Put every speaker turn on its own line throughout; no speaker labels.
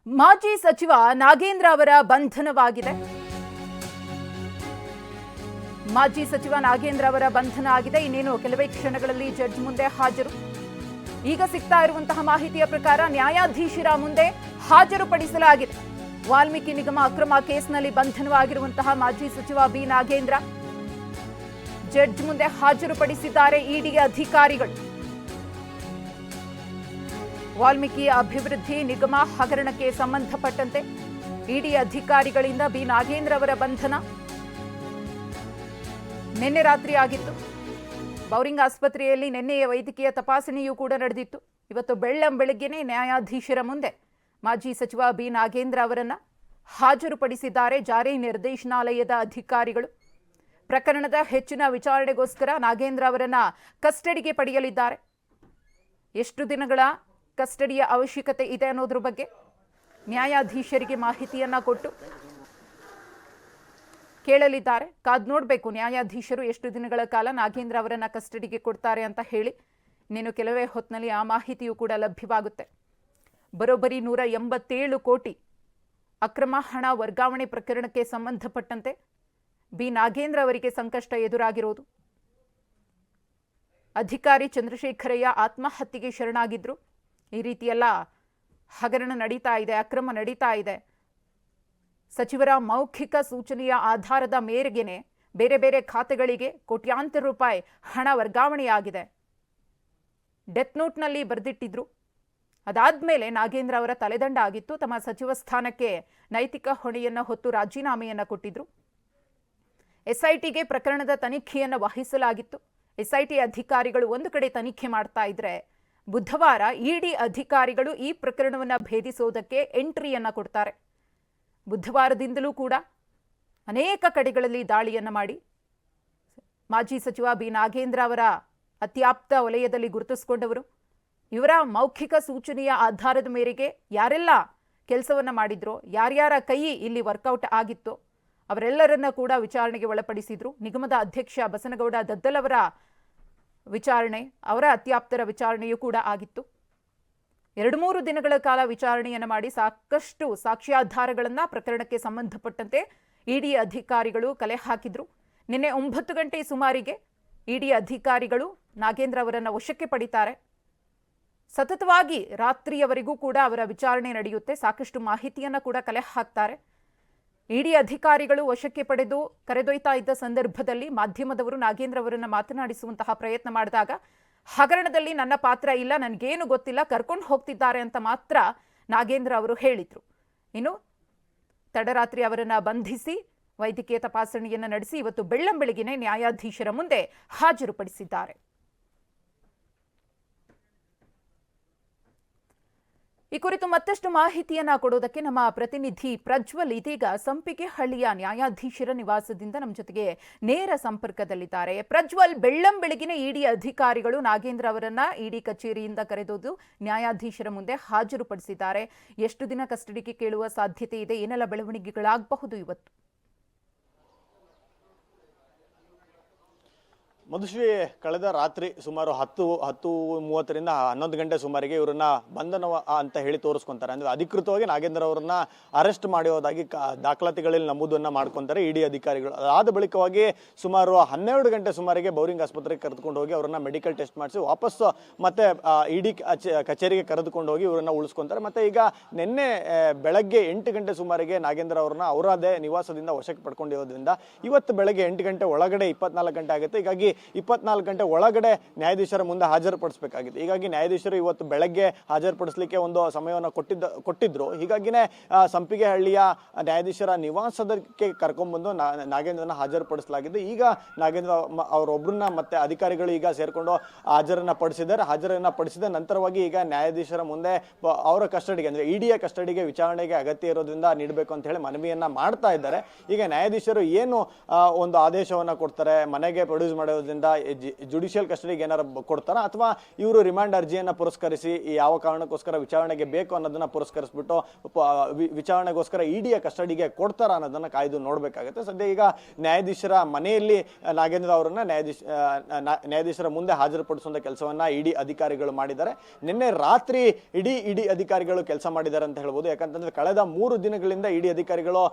ಮಾಜಿ ಸಚಿವ ನಾಗೇಂದ್ರ ಅವರ ಬಂಧನವಾಗಿದೆ. ಮಾಜಿ ಸಚಿವ ನಾಗೇಂದ್ರ ಅವರ ಬಂಧನ ಆಗಿದೆ. ಇನ್ನೇನು ಕೆಲವೇ ಕ್ಷಣಗಳಲ್ಲಿ ಜಡ್ಜ್ ಮುಂದೆ ಹಾಜರು. ಈಗ ಸಿಗ್ತಾ ಇರುವಂತಹ ಮಾಹಿತಿಯ ಪ್ರಕಾರ ನ್ಯಾಯಾಧೀಶರ ಮುಂದೆ ಹಾಜರುಪಡಿಸಲಾಗಿದೆ. ವಾಲ್ಮೀಕಿ ನಿಗಮ ಅಕ್ರಮ ಕೇಸ್ನಲ್ಲಿ ಬಂಧನವಾಗಿರುವಂತಹ ಮಾಜಿ ಸಚಿವ ಬಿ ನಾಗೇಂದ್ರ ಜಡ್ಜ್ ಮುಂದೆ ಹಾಜರುಪಡಿಸಿದ್ದಾರೆ ಇಡಿ ಅಧಿಕಾರಿಗಳು. ವಾಲ್ಮೀಕಿ ಅಭಿವೃದ್ಧಿ ನಿಗಮ ಹಗರಣಕ್ಕೆ ಸಂಬಂಧಪಟ್ಟಂತೆ ಇಡಿ ಅಧಿಕಾರಿಗಳಿಂದ ಬಿ ನಾಗೇಂದ್ರ ಅವರ ಬಂಧನ ನಿನ್ನೆ ರಾತ್ರಿ ಆಗಿತ್ತು. ಬೌರಿಂಗ್ ಆಸ್ಪತ್ರೆಯಲ್ಲಿ ನಿನ್ನೆಯ ವೈದ್ಯಕೀಯ ತಪಾಸಣೆಯೂ ಕೂಡ ನಡೆದಿತ್ತು. ಇವತ್ತು ಬೆಳ್ಳಂಬೆಳಗ್ಗೆನೇ ನ್ಯಾಯಾಧೀಶರ ಮುಂದೆ ಮಾಜಿ ಸಚಿವ ಬಿ ನಾಗೇಂದ್ರ ಅವರನ್ನ ಹಾಜರುಪಡಿಸಿದ್ದಾರೆ ಜಾರಿ ನಿರ್ದೇಶನಾಲಯದ ಅಧಿಕಾರಿಗಳು. ಪ್ರಕರಣದ ಹೆಚ್ಚಿನ ವಿಚಾರಣೆಗೋಸ್ಕರ ನಾಗೇಂದ್ರ ಅವರನ್ನ ಕಸ್ಟಡಿಗೆ ಪಡೆಯಲಿದ್ದಾರೆ. ಎಷ್ಟು ದಿನಗಳ ಕಸ್ಟಡಿಯ ಅವಶ್ಯಕತೆ ಇದೆ ಅನ್ನೋದ್ರ ಬಗ್ಗೆ ನ್ಯಾಯಾಧೀಶರಿಗೆ ಮಾಹಿತಿಯನ್ನ ಕೊಟ್ಟು ಕೇಳಲಿದ್ದಾರೆ. ಕಾದ್ ನೋಡಬೇಕು ನ್ಯಾಯಾಧೀಶರು ಎಷ್ಟು ದಿನಗಳ ಕಾಲ ನಾಗೇಂದ್ರ ಅವರನ್ನ ಕಸ್ಟಡಿಗೆ ಕೊಡ್ತಾರೆ ಅಂತ ಹೇಳಿ. ಇನ್ನೇನು ಕೆಲವೇ ಹೊತ್ತಿನಲ್ಲಿ ಆ ಮಾಹಿತಿಯೂ ಕೂಡ ಲಭ್ಯವಾಗುತ್ತೆ. ಬರೋಬ್ಬರಿ 187 ಕೋಟಿ ಅಕ್ರಮ ಹಣ ವರ್ಗಾವಣೆ ಪ್ರಕರಣಕ್ಕೆ ಸಂಬಂಧಪಟ್ಟಂತೆ ಬಿ ನಾಗೇಂದ್ರ ಅವರಿಗೆ ಸಂಕಷ್ಟ ಎದುರಾಗಿರೋದು. ಅಧಿಕಾರಿ ಚಂದ್ರಶೇಖರಯ್ಯ ಆತ್ಮಹತ್ಯೆಗೆ ಶರಣಾಗಿದ್ರು. ಈ ರೀತಿಯೆಲ್ಲ ಹಗರಣ ನಡೀತಾ ಇದೆ, ಅಕ್ರಮ ನಡೀತಾ ಇದೆ. ಸಚಿವರ ಮೌಖಿಕ ಸೂಚನೆಯ ಆಧಾರದ ಮೇರೆಗೆನೆ ಬೇರೆ ಬೇರೆ ಖಾತೆಗಳಿಗೆ ಕೋಟ್ಯಾಂತರ ರೂಪಾಯಿ ಹಣ ವರ್ಗಾವಣೆಯಾಗಿದೆ. ಡೆತ್ ನೋಟ್ನಲ್ಲಿ ಬರೆದಿಟ್ಟಿದ್ರು. ಅದಾದ್ಮೇಲೆ ನಾಗೇಂದ್ರ ಅವರ ತಲೆದಂಡ ಆಗಿತ್ತು. ತಮ್ಮ ಸಚಿವ ಸ್ಥಾನಕ್ಕೆ ನೈತಿಕ ಹೊಣೆಯನ್ನು ಹೊತ್ತು ರಾಜೀನಾಮೆಯನ್ನು ಕೊಟ್ಟಿದ್ರು. ಎಸ್ಐಟಿಗೆ ಪ್ರಕರಣದ ತನಿಖೆಯನ್ನು ವಹಿಸಲಾಗಿತ್ತು. ಎಸ್ಐಟಿ ಅಧಿಕಾರಿಗಳು ಒಂದು ಕಡೆ ತನಿಖೆ ಮಾಡ್ತಾ ಇದ್ರೆ, ಬುಧವಾರ ಇಡಿ ಅಧಿಕಾರಿಗಳು ಈ ಪ್ರಕರಣವನ್ನು ಭೇದಿಸೋದಕ್ಕೆ ಎಂಟ್ರಿಯನ್ನ ಕೊಡ್ತಾರೆ. ಬುಧವಾರದಿಂದಲೂ ಕೂಡ ಅನೇಕ ಕಡೆಗಳಲ್ಲಿ ದಾಳಿಯನ್ನು ಮಾಡಿ ಮಾಜಿ ಸಚಿವ ಬಿ ನಾಗೇಂದ್ರ ಅವರ ಅತ್ಯಾಪ್ತ ವಲಯದಲ್ಲಿ ಗುರುತಿಸಿಕೊಂಡವರು, ಇವರ ಮೌಖಿಕ ಸೂಚನೆಯ ಆಧಾರದ ಮೇರೆಗೆ ಯಾರೆಲ್ಲ ಕೆಲಸವನ್ನ ಮಾಡಿದ್ರೋ, ಯಾರ್ಯಾರ ಕೈ ಇಲ್ಲಿ ವರ್ಕೌಟ್ ಆಗಿತ್ತೋ ಅವರೆಲ್ಲರನ್ನ ಕೂಡ ವಿಚಾರಣೆಗೆ ಒಳಪಡಿಸಿದ್ರು. ನಿಗಮದ ಅಧ್ಯಕ್ಷ ಬಸನಗೌಡ ದದ್ದಲ್ ಅವರ ವಿಚಾರಣೆ, ಅವರ ಅತ್ಯಾಪ್ತರ ವಿಚಾರಣೆಯೂ ಕೂಡ ಆಗಿತ್ತು. 2-3 ದಿನಗಳ ಕಾಲ ವಿಚಾರಣೆಯನ್ನು ಮಾಡಿ ಸಾಕಷ್ಟು ಸಾಕ್ಷ್ಯಾಧಾರಗಳನ್ನ ಪ್ರಕರಣಕ್ಕೆ ಸಂಬಂಧಪಟ್ಟಂತೆ ಇಡಿ ಅಧಿಕಾರಿಗಳು ಕಲೆ ಹಾಕಿದ್ರು. ನಿನ್ನೆ 9 ಗಂಟೆ ಸುಮಾರಿಗೆ ಇಡಿ ಅಧಿಕಾರಿಗಳು ನಾಗೇಂದ್ರ ಅವರನ್ನ ವಶಕ್ಕೆ ಪಡಿತಾರೆ. ಸತತವಾಗಿ ರಾತ್ರಿಯವರೆಗೂ ಕೂಡ ಅವರ ವಿಚಾರಣೆ ನಡೆಯುತ್ತೆ. ಸಾಕಷ್ಟು ಮಾಹಿತಿಯನ್ನ ಕೂಡ ಕಲೆ ಹಾಕ್ತಾರೆ. ಇಡಿ ಅಧಿಕಾರಿಗಳು ವಶಕ್ಕೆ ಪಡೆದು ಕರೆದೊಯ್ತಾ ಇದ್ದ ಸಂದರ್ಭದಲ್ಲಿ ಮಾಧ್ಯಮದವರು ನಾಗೇಂದ್ರ ಅವರನ್ನ ಮಾತನಾಡಿಸುವಂತಹ ಪ್ರಯತ್ನ ಮಾಡಿದಾಗ, ಹಗರಣದಲ್ಲಿ ನನ್ನ ಪಾತ್ರ ಇಲ್ಲ, ನನಗೇನು ಗೊತ್ತಿಲ್ಲ, ಕರ್ಕೊಂಡು ಹೋಗ್ತಿದ್ದಾರೆ ಅಂತ ಮಾತ್ರ ನಾಗೇಂದ್ರ ಅವರು ಹೇಳಿದ್ರು. ಇನ್ನು ತಡರಾತ್ರಿ ಅವರನ್ನ ಬಂಧಿಸಿ ವೈದ್ಯಕೀಯ ತಪಾಸಣೆಯನ್ನು ನಡೆಸಿ ಇವತ್ತು ಬೆಳ್ಳಂಬೆಳಗಿನೇ ನ್ಯಾಯಾಧೀಶರ ಮುಂದೆ ಹಾಜರುಪಡಿಸಿದ್ದಾರೆ. ಈ ಕುರಿತು ಮತ್ತಷ್ಟು ಮಾಹಿತಿಯನ್ನ ಕೊಡೋದಕ್ಕೆ ನಮ್ಮ ಪ್ರತಿನಿಧಿ ಪ್ರಜ್ವಲ್ ಇದೀಗ ಸಂಪಿಗೆಹಳ್ಳಿಯ ನ್ಯಾಯಾಧೀಶರ ನಿವಾಸದಿಂದ ನಮ್ಮ ಜೊತೆಗೆ ನೇರ ಸಂಪರ್ಕದಲ್ಲಿದ್ದಾರೆ. ಪ್ರಜ್ವಲ್, ಬೆಳ್ಳಂಬೆಳಗಿನ ಇಡಿ ಅಧಿಕಾರಿಗಳು ನಾಗೇಂದ್ರ ಅವರನ್ನ ಇಡಿ ಕಚೇರಿಯಿಂದ ಕರೆದೊಯ್ದು ನ್ಯಾಯಾಧೀಶರ ಮುಂದೆ ಹಾಜರುಪಡಿಸಿದ್ದಾರೆ. ಎಷ್ಟು ದಿನ ಕಸ್ಟಡಿಗೆ ಕೇಳುವ ಸಾಧ್ಯತೆ ಇದೆ? ಏನೆಲ್ಲ ಬೆಳವಣಿಗೆಗಳಾಗಬಹುದು ಇವತ್ತು?
ಮಧುಶ್ರೀ, ಕಳೆದ ರಾತ್ರಿ ಸುಮಾರು 10:30ರಿಂದ 11 ಗಂಟೆ ಸುಮಾರಿಗೆ ಇವರನ್ನ ಬಂಧನ ಅಂತ ಹೇಳಿ ತೋರಿಸ್ಕೊಂತಾರೆ. ಅಂದ್ರೆ ಅಧಿಕೃತವಾಗಿ ನಾಗೇಂದ್ರ ಅವರನ್ನ ಅರೆಸ್ಟ್ ಮಾಡಿರೋದಾಗಿ ದಾಖಲಾತಿಗಳಲ್ಲಿ ನಮೂದನ್ನ ಮಾಡ್ಕೊಂತಾರೆ ಇಡಿ ಅಧಿಕಾರಿಗಳು. ಅದಾದ ಬಳಿಕವಾಗಿ ಸುಮಾರು 12 ಗಂಟೆ ಸುಮಾರಿಗೆ ಬೌರಿಂಗ್ ಆಸ್ಪತ್ರೆಗೆ ಕರೆದುಕೊಂಡು ಹೋಗಿ ಅವರನ್ನ ಮೆಡಿಕಲ್ ಟೆಸ್ಟ್ ಮಾಡಿಸಿ ವಾಪಸ್ ಮತ್ತೆ ಇಡಿ ಕಚೇರಿಗೆ ಕರೆದುಕೊಂಡು ಹೋಗಿ ಇವರನ್ನ ಉಳಿಸ್ಕೊಂತಾರೆ. ಮತ್ತೆ ಈಗ ನಿನ್ನೆ ಬೆಳಗ್ಗೆ 8 ಗಂಟೆ ಸುಮಾರಿಗೆ ನಾಗೇಂದ್ರ ಅವರನ್ನ ಅವರದೇ ನಿವಾಸದಿಂದ ವಶಕ್ಕೆ ಪಡ್ಕೊಂಡಿರೋದ್ರಿಂದ ಇವತ್ತು ಬೆಳಗ್ಗೆ 8 ಗಂಟೆ ಒಳಗಡೆ 24 ಗಂಟೆ ಆಗುತ್ತೆ. ಹೀಗಾಗಿ 24 ಗಂಟೆ ಒಳಗಡೆ ನ್ಯಾಯಾಧೀಶರ ಮುಂದೆ ಹಾಜರುಪಡಿಸಬೇಕಾಗಿದೆ. ಹೀಗಾಗಿ ನ್ಯಾಯಾಧೀಶರು ಇವತ್ತು ಬೆಳಗ್ಗೆ ಹಾಜರುಪಡಿಸಲಿಕ್ಕೆ ಒಂದು ಸಮಯವನ್ನು ಕೊಟ್ಟಿದ್ರು. ಹೀಗಾಗಿನೇ ಸಂಪಿಗೆಹಳ್ಳಿಯ ನ್ಯಾಯಾಧೀಶರ ನಿವಾಸದಕ್ಕೆ ಕರ್ಕೊಂಡ್ಬಂದು ನಾಗೇಂದ್ರನ ಹಾಜರುಪಡಿಸಲಾಗಿದೆ. ಈಗ ನಾಗೇಂದ್ರ ಅವರೊಬ್ಬರನ್ನ ಮತ್ತೆ ಅಧಿಕಾರಿಗಳು ಈಗ ಸೇರ್ಕೊಂಡು ಹಾಜರನ್ನ ಪಡಿಸಿದ ನಂತರವಾಗಿ ಈಗ ನ್ಯಾಯಾಧೀಶರ ಮುಂದೆ ಅವರ ಕಸ್ಟಡಿಗೆ, ಅಂದ್ರೆ ಇಡಿಯ ಕಸ್ಟಡಿಗೆ ವಿಚಾರಣೆಗೆ ಅಗತ್ಯ ಇರೋದ್ರಿಂದ ನೀಡಬೇಕು ಅಂತ ಹೇಳಿ ಮನವಿಯನ್ನ ಮಾಡ್ತಾ ಇದ್ದಾರೆ. ಈಗ ನ್ಯಾಯಾಧೀಶರು ಏನು ಒಂದು ಆದೇಶವನ್ನ ಕೊಡ್ತಾರೆ, ಮನೆಗೆ ಪ್ರೊಡ್ಯೂಸ್ ಮಾಡೋದ್ರಿಂದ ಕಾರಣದಿಂದ ಜುಡಿಷಿಯಲ್ ಕಸ್ಟಡಿಗೆ ಏನಾರು ಕೊಡ್ತಾರ ಅಥವಾ ಇವರು ರಿಮಾಂಡ್ ಅರ್ಜಿಯನ್ನ ಪುರಸ್ಕರಿಸಿ ಯಾವ ಕಾರಣಕ್ಕೋಸ್ಕರ ವಿಚಾರಣೆಗೆ ಬೇಕು ಅನ್ನೋದನ್ನ ಪುರಸ್ಕರಿಸ್ಬಿಟ್ಟು ವಿಚಾರಣೆಗೋಸ್ಕರ ಇಡಿಯ ಕಸ್ಟಡಿಗೆ ಕೊಡ್ತಾರ ಅನ್ನೋದನ್ನ ಕಾಯ್ದು ನೋಡ್ಬೇಕಾಗತ್ತೆ. ಸದ್ಯ ಈಗ ನ್ಯಾಯಾಧೀಶರ ಮನೆಯಲ್ಲಿ ನಾಗೇಂದ್ರ ಅವರನ್ನ ನ್ಯಾಯಾಧೀಶರ ಮುಂದೆ ಹಾಜರುಪಡಿಸುವಂತ ಕೆಲಸವನ್ನ ಇಡಿ ಅಧಿಕಾರಿಗಳು ಮಾಡಿದ್ದಾರೆ. ನಿನ್ನೆ ರಾತ್ರಿ ಇಡಿ ಅಧಿಕಾರಿಗಳು ಕೆಲಸ ಮಾಡಿದ್ದಾರೆ ಅಂತ ಹೇಳ್ಬೋದು. ಯಾಕಂತಂದ್ರೆ ಕಳೆದ 3 ದಿನಗಳಿಂದ ಇಡಿ ಅಧಿಕಾರಿಗಳು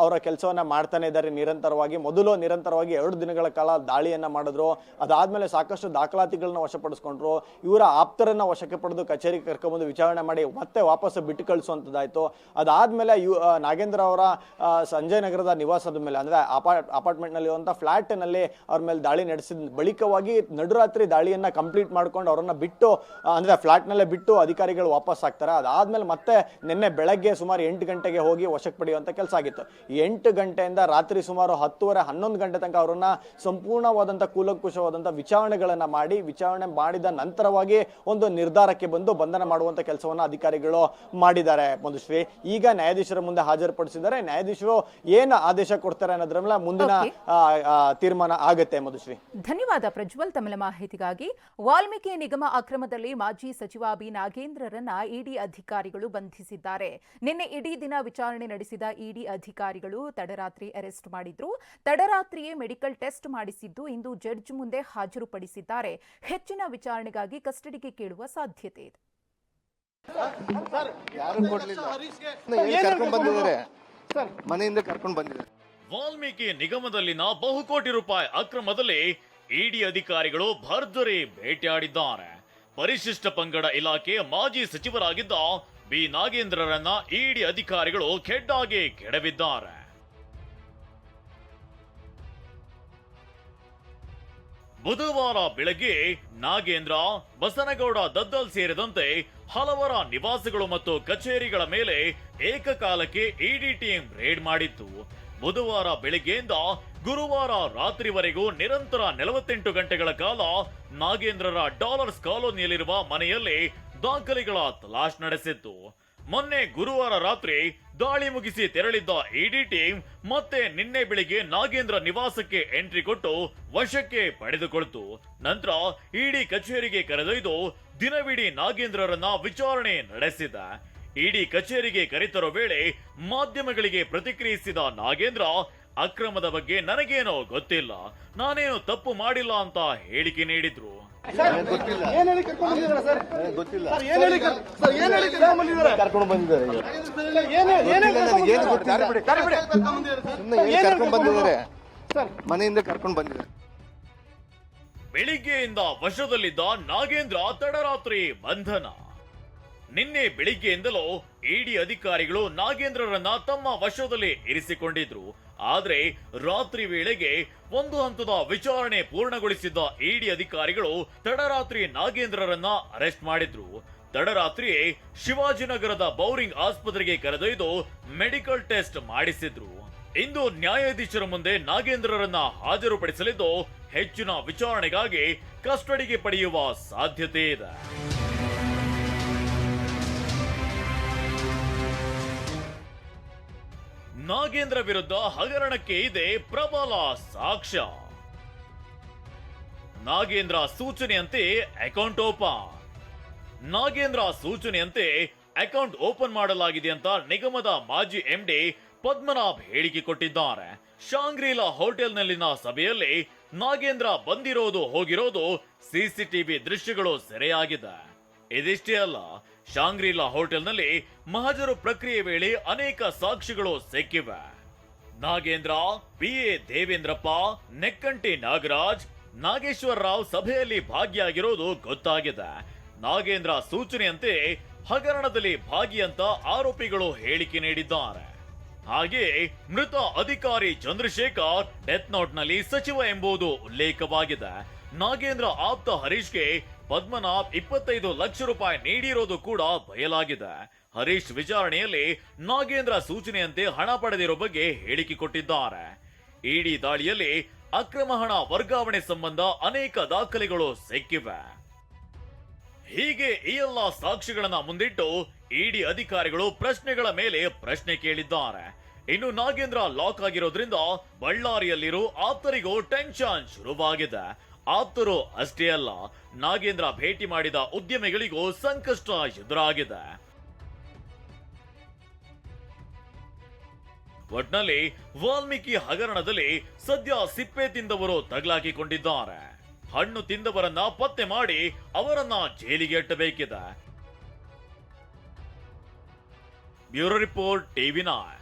ಅವರ ಕೆಲಸವನ್ನ ಮಾಡ್ತಾನೆ ಇದ್ದಾರೆ ನಿರಂತರವಾಗಿ. ಮೊದಲು ನಿರಂತರವಾಗಿ 2 ದಿನಗಳ ಕಾಲ ದಾಳಿಯನ್ನ ಮಾಡಿದ್ರು. ಅದಾದ್ಮೇಲೆ ಸಾಕಷ್ಟು ದಾಖಲಾತಿಗಳನ್ನ ವಶಪಡಿಸ್ಕೊಂಡ್ರು. ಇವರ ಆಪ್ತರನ್ನ ವಶಕ್ಕೆ ಪಡೆದು ಕಚೇರಿಗೆ ಕರ್ಕೊಂಡ್ಬಂದು ವಿಚಾರಣೆ ಮಾಡಿ ಮತ್ತೆ ವಾಪಸ್ ಬಿಟ್ಟು ಕಳಿಸುವಂತದ್ದಾಯ್ತು. ಅದಾದ್ಮೇಲೆ ನಾಗೇಂದ್ರ ಅವರ ಸಂಜಯ್ ನಗರದ ನಿವಾಸದ ಮೇಲೆ ಅಂದ್ರೆ ಅಪಾರ್ಟ್ಮೆಂಟ್ ನಲ್ಲಿ ಇರುವಂತಹ ಫ್ಲಾಟ್ ನಲ್ಲಿ ಅವ್ರ ಮೇಲೆ ದಾಳಿ ನಡೆಸಿದ ಬಳಿಕವಾಗಿ ನಡುರಾತ್ರಿ ದಾಳಿಯನ್ನ ಕಂಪ್ಲೀಟ್ ಮಾಡ್ಕೊಂಡು ಅವರನ್ನ ಬಿಟ್ಟು ಅಂದ್ರೆ ಫ್ಲಾಟ್ ನಲ್ಲೇ ಬಿಟ್ಟು ಅಧಿಕಾರಿಗಳು ವಾಪಸ್ ಆಗ್ತಾರೆ. ಅದಾದ್ಮೇಲೆ ಮತ್ತೆ ನಿನ್ನೆ ಬೆಳಗ್ಗೆ ಸುಮಾರು 8 ಗಂಟೆಗೆ ಹೋಗಿ ವಶಕ್ಕೆ ಪಡೆಯುವಂತ ಕೆಲಸ ಆಗಿತ್ತು. 8 ಗಂಟೆಯಿಂದ ರಾತ್ರಿ ಸುಮಾರು 10:30-11 ಗಂಟೆ ತನಕ ಅವರನ್ನ ಸಂಪೂರ್ಣವಾದಂತ ಕೂಲಂಕುಷವಾದಂತ ವಿಚಾರಣೆಗಳನ್ನ ವಿಚಾರಣೆ ಮಾಡಿದ ನಂತರವಾಗಿ ಒಂದು ನಿರ್ಧಾರಕ್ಕೆ ಬಂದು ಬಂಧನ ಮಾಡುವಂತ ಕೆಲಸವನ್ನ ಅಧಿಕಾರಿಗಳು ಮಾಡಿದ್ದಾರೆ ಮಧುಶ್ರೀ. ಈಗ ನ್ಯಾಯಾಧೀಶರ ಮುಂದೆ ಹಾಜರುಪಡಿಸಿದ್ದಾರೆ. ನ್ಯಾಯಾಧೀಶರು ಏನು ಆದೇಶ ಕೊಡ್ತಾರೆ ಅನ್ನೋದ್ರ ಮೇಲೆ ಮುಂದಿನ ತೀರ್ಮಾನ ಆಗುತ್ತೆ ಮಧುಶ್ರೀ.
ಧನ್ಯವಾದ ಪ್ರಜ್ವಲ್ ತಮ್ಮ ಮಾಹಿತಿಗಾಗಿ. ವಾಲ್ಮೀಕಿ ನಿಗಮ ಅಕ್ರಮದಲ್ಲಿ ಮಾಜಿ ಸಚಿವ ಬಿ ನಾಗೇಂದ್ರರನ್ನ ಇಡಿ ಅಧಿಕಾರಿಗಳು ಬಂಧಿಸಿದ್ದಾರೆ. ನಿನ್ನೆ ಇಡೀ ದಿನ ವಿಚಾರಣೆ ನಡೆಸಿದ ಇಡಿ ಅಧಿಕಾರಿಗಳು ತಡರಾತ್ರಿ ಅರೆಸ್ಟ್ ಮಾಡಿದ್ರು. ತಡರಾತ್ರಿಯೇ ಮೆಡಿಕಲ್ ಟೆಸ್ಟ್ ಮಾಡಿಸಿದ್ದು ಇಂದು ಜಡ್ಜ್ ಮುಂದೆ ಹಾಜರುಪಡಿಸಿದ್ದಾರೆ. ಹೆಚ್ಚಿನ ವಿಚಾರಣೆಗಾಗಿ ಕಸ್ಟಡಿಗೆ ಕೇಳುವ ಸಾಧ್ಯತೆ ಇದೆ.
ಮನೆಯಿಂದ ಕರ್ಕೊಂಡು ಬಂದಿದ್ದಾರೆ.
ವಾಲ್ಮೀಕಿ ನಿಗಮದಲ್ಲಿನ ಬಹುಕೋಟಿ ರೂಪಾಯಿ ಅಕ್ರಮದಲ್ಲಿ ಇಡಿ ಅಧಿಕಾರಿಗಳು ಭರ್ಜರಿ ಬೇಟೆಯಾಡಿದ್ದಾರೆ. ಪರಿಶಿಷ್ಟ ಪಂಗಡ ಇಲಾಖೆ ಮಾಜಿ ಸಚಿವರಾಗಿದ್ದ ಬಿ ನಾಗೇಂದ್ರರನ್ನ ಇಡಿ ಅಧಿಕಾರಿಗಳು ಖೆಡ್ಡಾಗಿ ಕೆಡವಿದ್ದಾರೆ. ಬುಧವಾರ ಬೆಳಗ್ಗೆ ನಾಗೇಂದ್ರ, ಬಸನಗೌಡ ದದ್ದಲ್ ಸೇರಿದಂತೆ ಹಲವರ ನಿವಾಸಗಳು ಮತ್ತು ಕಚೇರಿಗಳ ಮೇಲೆ ಏಕಕಾಲಕ್ಕೆ ಇಡಿ ಟೀಮ್ ರೇಡ್ ಮಾಡಿತ್ತು. ಬುಧವಾರ ಬೆಳಗ್ಗೆಯಿಂದ ಗುರುವಾರ ರಾತ್ರಿವರೆಗೂ ನಿರಂತರ 48 ಗಂಟೆಗಳ ಕಾಲ ನಾಗೇಂದ್ರರ ಡಾಲರ್ಸ್ ಕಾಲೋನಿಯಲ್ಲಿರುವ ಮನೆಯಲ್ಲಿ ದಾಖಲೆಗಳ ತಲಾಶ್ ನಡೆಸಿತ್ತು. ಮೊನ್ನೆ ಗುರುವಾರ ರಾತ್ರಿ ದಾಳಿ ಮುಗಿಸಿ ತೆರಳಿದ್ದ ಇಡಿ ಟೀಮ್ ಮತ್ತೆ ನಿನ್ನೆ ಬೆಳಿಗ್ಗೆ ನಾಗೇಂದ್ರ ನಿವಾಸಕ್ಕೆ ಎಂಟ್ರಿ ಕೊಟ್ಟು ವಶಕ್ಕೆ ಪಡೆದುಕೊಳ್ತು. ನಂತರ ಇಡಿ ಕಚೇರಿಗೆ ಕರೆದೊಯ್ದು ದಿನವಿಡೀ ನಾಗೇಂದ್ರರನ್ನ ವಿಚಾರಣೆ ನಡೆಸಿದ. ಇಡಿ ಕಚೇರಿಗೆ ಕರೆತರೋ ವೇಳೆ ಮಾಧ್ಯಮಗಳಿಗೆ ಪ್ರತಿಕ್ರಿಯಿಸಿದ ನಾಗೇಂದ್ರ, ಅಕ್ರಮದ ಬಗ್ಗೆ ನನಗೇನೋ ಗೊತ್ತಿಲ್ಲ, ನಾನೇನು ತಪ್ಪು ಮಾಡಿಲ್ಲ ಅಂತ ಹೇಳಿಕೆ ನೀಡಿದ್ರು.
ಕರ್ಕೊಂಡು ಬಂದಿದ್ದಾರೆ. ಮನೆಯಿಂದ ಕರ್ಕೊಂಡು ಬಂದಿದ್ದಾರೆ.
ಬೆಳಿಗ್ಗೆಯಿಂದ ವಶದಲ್ಲಿದ್ದ ನಾಗೇಂದ್ರ ತಡರಾತ್ರಿ ಬಂಧನ. ನಿನ್ನೆ ಬೆಳಿಗ್ಗೆಯಿಂದಲೂ ಇಡಿ ಅಧಿಕಾರಿಗಳು ನಾಗೇಂದ್ರರನ್ನ ತಮ್ಮ ವಶದಲ್ಲಿ ಇರಿಸಿಕೊಂಡಿದ್ರು. ಆದ್ರೆ ರಾತ್ರಿ ವೇಳೆಗೆ ಒಂದು ಹಂತದ ವಿಚಾರಣೆ ಪೂರ್ಣಗೊಳಿಸಿದ್ದ ಇಡಿ ಅಧಿಕಾರಿಗಳು ತಡರಾತ್ರಿ ನಾಗೇಂದ್ರರನ್ನ ಅರೆಸ್ಟ್ ಮಾಡಿದ್ರು. ತಡರಾತ್ರಿಯೇ ಶಿವಾಜಿನಗರದ ಬೌರಿಂಗ್ ಆಸ್ಪತ್ರೆಗೆ ಕರೆದೊಯ್ದು ಮೆಡಿಕಲ್ ಟೆಸ್ಟ್ ಮಾಡಿಸಿದ್ರು. ಇಂದು ನ್ಯಾಯಾಧೀಶರ ಮುಂದೆ ನಾಗೇಂದ್ರರನ್ನ ಹಾಜರುಪಡಿಸಲಿದ್ದು ಹೆಚ್ಚಿನ ವಿಚಾರಣೆಗಾಗಿ ಕಸ್ಟಡಿಗೆ ಪಡೆಯುವ ಸಾಧ್ಯತೆ ಇದೆ. ನಾಗೇಂದ್ರ ವಿರುದ್ಧ ಹಗರಣಕ್ಕೆ ಇದೆ ಪ್ರಬಲ ಸಾಕ್ಷ್ಯ. ನಾಗೇಂದ್ರ ಸೂಚನೆಯಂತೆ ಅಕೌಂಟ್ ಓಪನ್. ನಾಗೇಂದ್ರ ಸೂಚನೆಯಂತೆ ಅಕೌಂಟ್ ಓಪನ್ ಮಾಡಲಾಗಿದೆ ಅಂತ ನಿಗಮದ ಮಾಜಿ ಎಂಡಿ ಪದ್ಮನಾಭ್ ಹೇಳಿಕೆ ಕೊಟ್ಟಿದ್ದಾರೆ. ಶಾಂಗ್ರಿಲಾ ಹೋಟೆಲ್ನಲ್ಲಿನ ಸಭೆಯಲ್ಲಿ ನಾಗೇಂದ್ರ ಬಂದಿರೋದು ಹೋಗಿರೋದು ಸಿಸಿಟಿವಿ ದೃಶ್ಯಗಳು ಸೆರೆಯಾಗಿದೆ. ಇದಿಷ್ಟೇ ಅಲ್ಲ, ಶಾಂಗ್ರಿಲಾ ಹೋಟೆಲ್ನಲ್ಲಿ ಮಹಜರು ಪ್ರಕ್ರಿಯೆ ವೇಳೆ ಅನೇಕ ಸಾಕ್ಷಿಗಳು ಸಿಕ್ಕಿವೆ. ನಾಗೇಂದ್ರ, PA ದೇವೇಂದ್ರಪ್ಪ, ನೆಕ್ಕಂಟಿ ನಾಗರಾಜ್, ನಾಗೇಶ್ವರ ರಾವ್ ಸಭೆಯಲ್ಲಿ ಭಾಗಿಯಾಗಿರೋದು ಗೊತ್ತಾಗಿದೆ. ನಾಗೇಂದ್ರ ಸೂಚನೆಯಂತೆ ಹಗರಣದಲ್ಲಿ ಭಾಗಿ ಅಂತ ಆರೋಪಿಗಳು ಹೇಳಿಕೆ ನೀಡಿದ್ದಾರೆ. ಹಾಗೆಯೇ ಮೃತ ಅಧಿಕಾರಿ ಚಂದ್ರಶೇಖರ್ ಡೆತ್ ನೋಟ್ನಲ್ಲಿ ಸಚಿವ ಎಂಬುದು ಉಲ್ಲೇಖವಾಗಿದೆ. ನಾಗೇಂದ್ರ ಆಪ್ತ ಹರೀಶ್ಗೆ ಪದ್ಮನಾಭ್ 25 ಲಕ್ಷ ರೂಪಾಯಿ ನೀಡಿರೋದು ಕೂಡ ಬಯಲಾಗಿದೆ. ಹರೀಶ್ ವಿಚಾರಣೆಯಲ್ಲಿ ನಾಗೇಂದ್ರ ಸೂಚನೆಯಂತೆ ಹಣ ಪಡೆದಿರೋ ಬಗ್ಗೆ ಹೇಳಿಕೆ ಕೊಟ್ಟಿದ್ದಾರೆ. ಇಡಿ ದಾಳಿಯಲ್ಲಿ ಅಕ್ರಮ ಹಣ ವರ್ಗಾವಣೆ ಸಂಬಂಧ ಅನೇಕ ದಾಖಲೆಗಳು ಸಿಕ್ಕಿವೆ. ಹೀಗೆ ಈ ಎಲ್ಲಾ ಸಾಕ್ಷಿಗಳನ್ನ ಮುಂದಿಟ್ಟು ಇಡಿ ಅಧಿಕಾರಿಗಳು ಪ್ರಶ್ನೆಗಳ ಮೇಲೆ ಪ್ರಶ್ನೆ ಕೇಳಿದ್ದಾರೆ. ಇನ್ನು ನಾಗೇಂದ್ರ ಲಾಕ್ ಆಗಿರೋದ್ರಿಂದ ಬಳ್ಳಾರಿಯಲ್ಲಿರೋ ಆಪ್ತರಿಗೂ ಟೆನ್ಷನ್ ಶುರುವಾಗಿದೆ. ಆಪ್ತರು ಅಷ್ಟೇ ಅಲ್ಲ, ನಾಗೇಂದ್ರ ಭೇಟಿ ಮಾಡಿದ ಉದ್ಯಮಿಗಳಿಗೂ ಸಂಕಷ್ಟ ಎದುರಾಗಿದೆ. ಒಟ್ನಲ್ಲಿ ವಾಲ್ಮೀಕಿ ಹಗರಣದಲ್ಲಿ ಸದ್ಯ ಸಿಪ್ಪೆ ತಿಂದವರು ತಗಲಾಕಿಕೊಂಡಿದ್ದಾರೆ. ಹಣ್ಣು ತಿಂದವರನ್ನ ಪತ್ತೆ ಮಾಡಿ ಅವರನ್ನ ಜೈಲಿಗೆ ಅಟ್ಟಬೇಕಿದೆ. Bureau report, TV9.